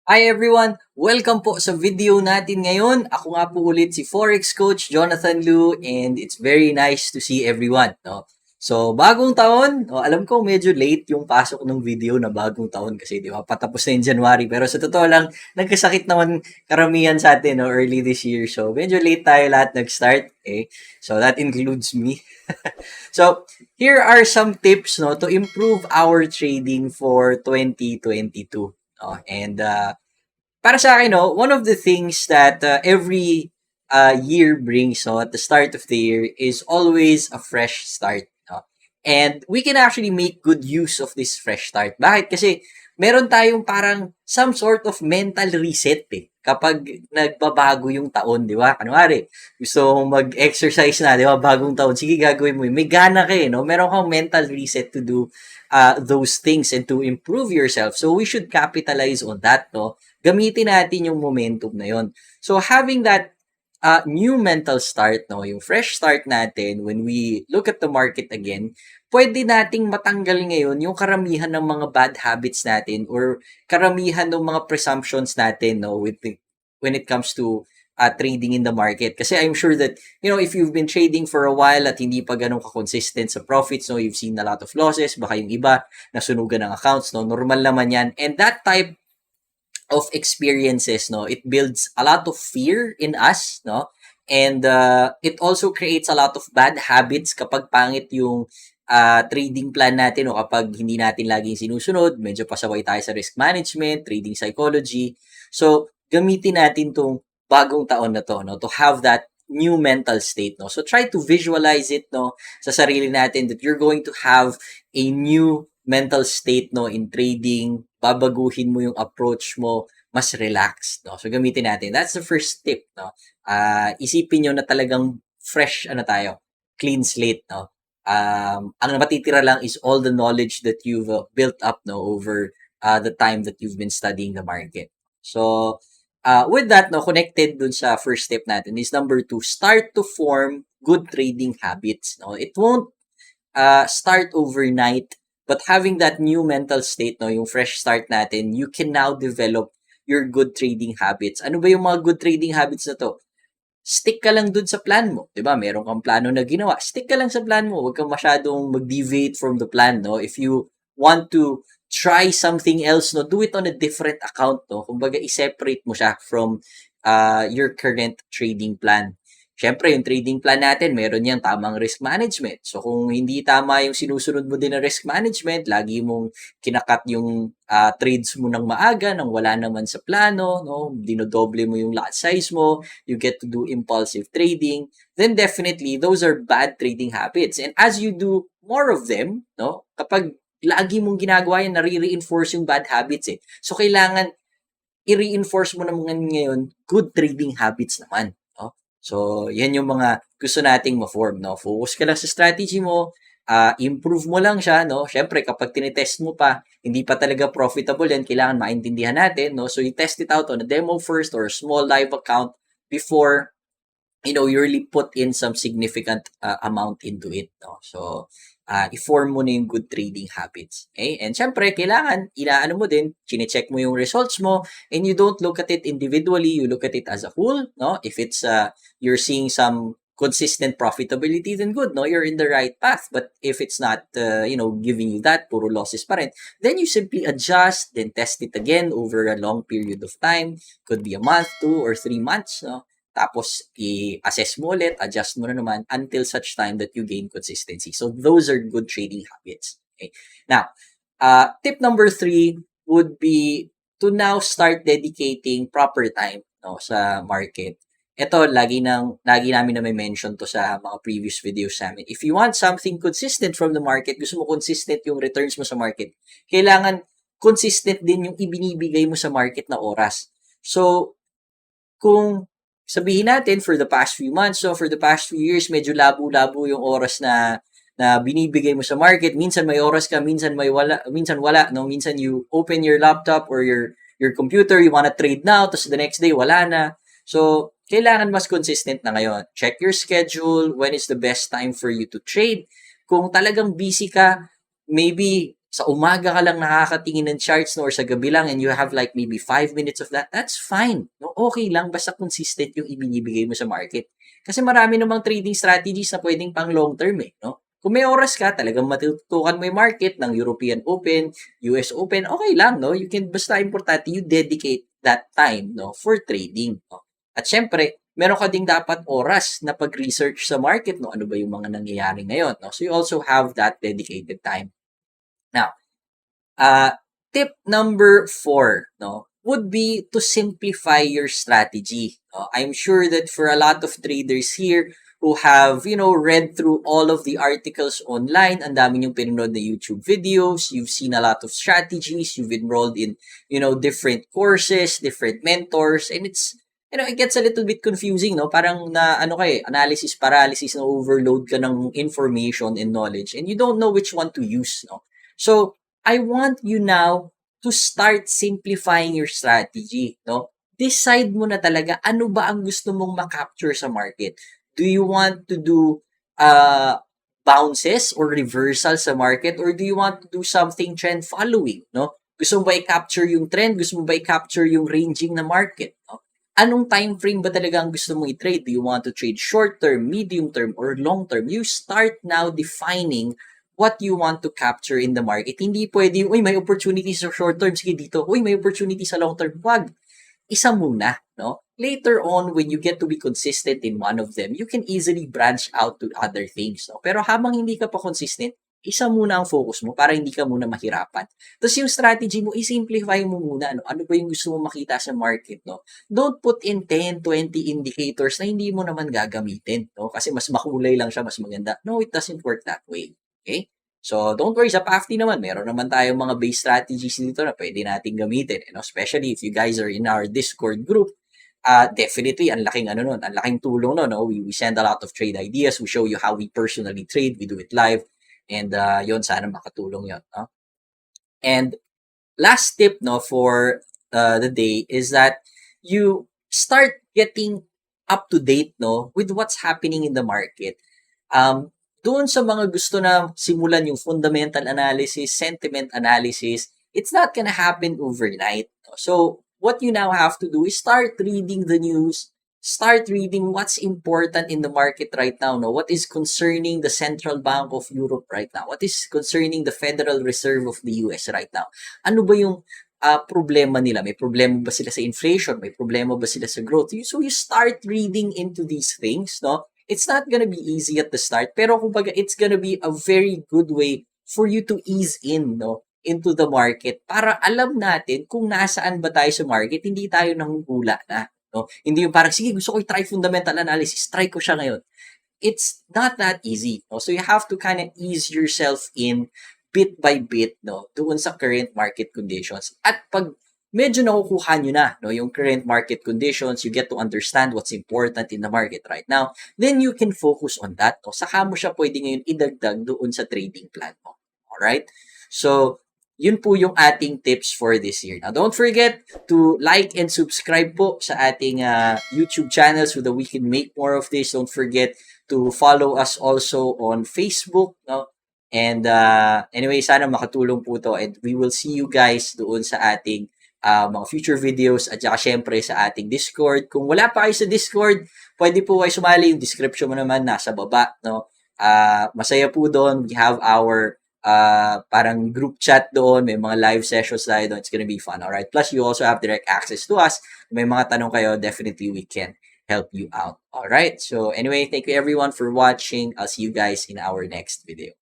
Hi everyone! Welcome po sa video natin ngayon. Ako nga po ulit si Forex Coach Jonathan Lu and it's very nice to see everyone. No? So, bagong taon, alam ko medyo late yung pasok ng video na bagong taon kasi di ba patapos na yung January. Pero sa totoo lang, nagkasakit naman karamihan sa atin early this year. So, medyo late tayo lahat nag-start. Okay? So, that includes me. So, here are some tips to improve our trading for 2022. And para sa akin, one of the things that every year brings at the start of the year is always a fresh start. No? And we can actually make good use of this fresh start. Bakit? Kasi meron tayong parang some sort of mental reset kapag nagbabago yung taon, di ba? Kunwari, gusto mong mag-exercise na, di ba? Bagong taon, sige gagawin mo. May gana ka no? Meron kang mental reset to do those things and to improve yourself. So we should capitalize on that, no? Gamitin natin yung momentum na yon. So having that new mental start, no, yung fresh start natin when we look at the market again, pwede nating matanggal ngayon yung karamihan ng mga bad habits natin or karamihan ng mga presumptions natin, no, when it comes to trading in the market. Kasi I'm sure that, if you've been trading for a while at hindi pa ganun ka-consistent sa profits, no, you've seen a lot of losses, baka yung iba nasunugan ng accounts, no, normal naman yan. And that type of experiences, no, it builds a lot of fear in us, no, and it also creates a lot of bad habits kapag pangit yung trading plan natin o kapag hindi natin laging sinusunod, medyo pasaway tayo sa risk management, trading psychology. So, gamitin natin tong bagong taon na to, no, to have that new mental state, no. So, try to visualize it, no, sa sarili natin that you're going to have a new mental state, no, in trading, babaguhin mo yung approach mo, mas relaxed, no. So gamitin natin. That's the first tip, no. Isipin niyo na talagang fresh tayo, clean slate, no. Ang matitira lang is all the knowledge that you've built up, no, over the time that you've been studying the market. So with that, no, connected dun sa first step natin is number 2, start to form good trading habits, no. It won't start overnight. But having that new mental state, no, yung fresh start natin, you can now develop your good trading habits. Ano ba yung mga good trading habits na to? Stick ka lang dun sa plan mo. 'Di ba? Meron kang plano na ginawa. Stick ka lang sa plan mo. Huwag kang masyadong mag-deviate from the plan, no? If you want to try something else, no, do it on a different account, no? Kumbaga, i-separate mo siya from your current trading plan. Siyempre, yung trading plan natin, meron yang tamang risk management. So, kung hindi tama yung sinusunod mo din na risk management, lagi mong kinakat yung trades mo ng maaga nang wala naman sa plano, no? Dinodoble mo yung lot size mo, you get to do impulsive trading, then definitely those are bad trading habits. And as you do more of them, no, kapag lagi mong ginagawa yan, nare-reinforce yung bad habits eh. So, kailangan i-reinforce mo naman ngayon good trading habits naman. No? So, yan yung mga gusto nating ma-form. No? Focus ka lang sa strategy mo, improve mo lang siya. No? Siyempre, kapag tinetest mo pa, hindi pa talaga profitable yan, kailangan maintindihan natin. No? So, you test it out on a demo first or a small live account before you really put in some significant amount into it. No? So, i-form mo na yung good trading habits. Okay? And syempre, kailangan, inaano mo din, chine-check mo yung results mo, and you don't look at it individually, you look at it as a whole. No? If it's, you're seeing some consistent profitability, then good, no? You're in the right path. But if it's not, giving you that, puro losses pa rin, then you simply adjust, then test it again over a long period of time. Could be a month, 2 or 3 months, no? Tapos, i-assess mo ulit, adjust mo na naman until such time that you gain consistency. So, those are good trading habits. Okay? Now, tip number 3 would be to now start dedicating proper time, no, sa market. Ito, lagi namin na may mention to sa mga previous videos namin. If you want something consistent from the market, gusto mo consistent yung returns mo sa market, kailangan consistent din yung ibinibigay mo sa market na oras. So, kung sabihin natin for the past few months, so for the past few years, medyo labo-labo yung oras na binibigay mo sa market. Minsan may oras ka, minsan wala, no? Minsan you open your laptop or your computer, you wanna trade now, tapos the next day wala na. So, kailangan mas consistent na ngayon. Check your schedule, when is the best time for you to trade. Kung talagang busy ka, maybe sa umaga ka lang nakakatingin ng charts, no, or sa gabi lang, and you have like maybe 5 minutes of that, that's fine. No? Okay lang, basta consistent yung ibinibigay mo sa market. Kasi marami namang trading strategies na pwedeng pang long term eh. No? Kung may oras ka, talagang matutukan mo yung market ng European Open, US Open, okay lang. No? You can, basta importante, you dedicate that time, no, for trading. No? At syempre, meron ka ding dapat oras na pag-research sa market, no? Ano ba yung mga nangyayari ngayon, no? So you also have that dedicated time. Now, tip number 4, no, would be to simplify your strategy. I'm sure that for a lot of traders here who have, read through all of the articles online, ang dami niyong pinanood na YouTube videos, you've seen a lot of strategies, you've enrolled in, different courses, different mentors, and it gets a little bit confusing, no? Parang analysis paralysis, na overload ka ng information and knowledge, and you don't know which one to use, no? So, I want you now to start simplifying your strategy, no? Decide mo na talaga ano ba ang gusto mong ma-capture sa market. Do you want to do bounces or reversal sa market, or do you want to do something trend following, no? Gusto mo ba i-capture yung trend? Gusto mo ba i-capture yung ranging na market, no? Anong time frame ba talaga ang gusto mong i-trade? Do you want to trade short term, medium term, or long term? You start now defining what you want to capture in the market. Hindi pwede yung, may opportunity sa short term, sige dito. May opportunity sa long term. Wag. Isa muna, no? Later on, when you get to be consistent in one of them, you can easily branch out to other things, no? Pero habang hindi ka pa consistent, isa muna ang focus mo para hindi ka muna mahirapan. Tapos yung strategy mo, i-simplify mo muna. Ano ba yung gusto mo makita sa market, no? Don't put in 10, 20 indicators na hindi mo naman gagamitin, no? Kasi mas makulay lang siya, mas maganda. No, it doesn't work that way. Okay? So, don't worry, sa PAFTI naman, meron naman tayong mga base strategies dito na pwede natin gamitin. Especially if you guys are in our Discord group, definitely, ang laking ang laking tulong no? We send a lot of trade ideas, we show you how we personally trade, we do it live, and yon sana makatulong yon. No? And last tip, no, for the day is that you start getting up to date, no, with what's happening in the market. Doon sa mga gusto na simulan yung fundamental analysis, sentiment analysis, it's not gonna happen overnight. So, what you now have to do is start reading the news, start reading what's important in the market right now, no? What is concerning the Central Bank of Europe right now? What is concerning the Federal Reserve of the US right now? Ano ba yung problema nila? May problema ba sila sa inflation? May problema ba sila sa growth? So you start reading into these things, no? It's not gonna be easy at the start, pero kumbaga it's gonna be a very good way for you to ease in, no, into the market para alam natin kung nasaan ba tayo sa market, hindi tayo nanguhula na, no? Hindi yung parang, sige, gusto ko i-try fundamental analysis, try ko siya ngayon. It's not that easy, no? So you have to kind of ease yourself in bit by bit, no, doon sa current market conditions. At pag medyo nakukuha nyo na, no, yung current market conditions, you get to understand what's important in the market right now, then you can focus on that. No? Saka mo siya pwede ngayon idagdag doon sa trading plan mo. Alright? So, yun po yung ating tips for this year. Now, don't forget to like and subscribe po sa ating YouTube channel so that we can make more of this. Don't forget to follow us also on Facebook, no? And anyway, sana makatulong po to, and we will see you guys doon sa ating mga future videos, at saka syempre sa ating Discord. Kung wala pa kayo sa Discord, pwede po kayo sumali. Yung description mo naman nasa baba, no? Masaya po doon. We have our parang group chat doon. May mga live sessions tayo doon. It's gonna be fun, alright? Plus, you also have direct access to us. May mga tanong kayo, definitely we can help you out. Alright? So anyway, thank you everyone for watching. I'll see you guys in our next video.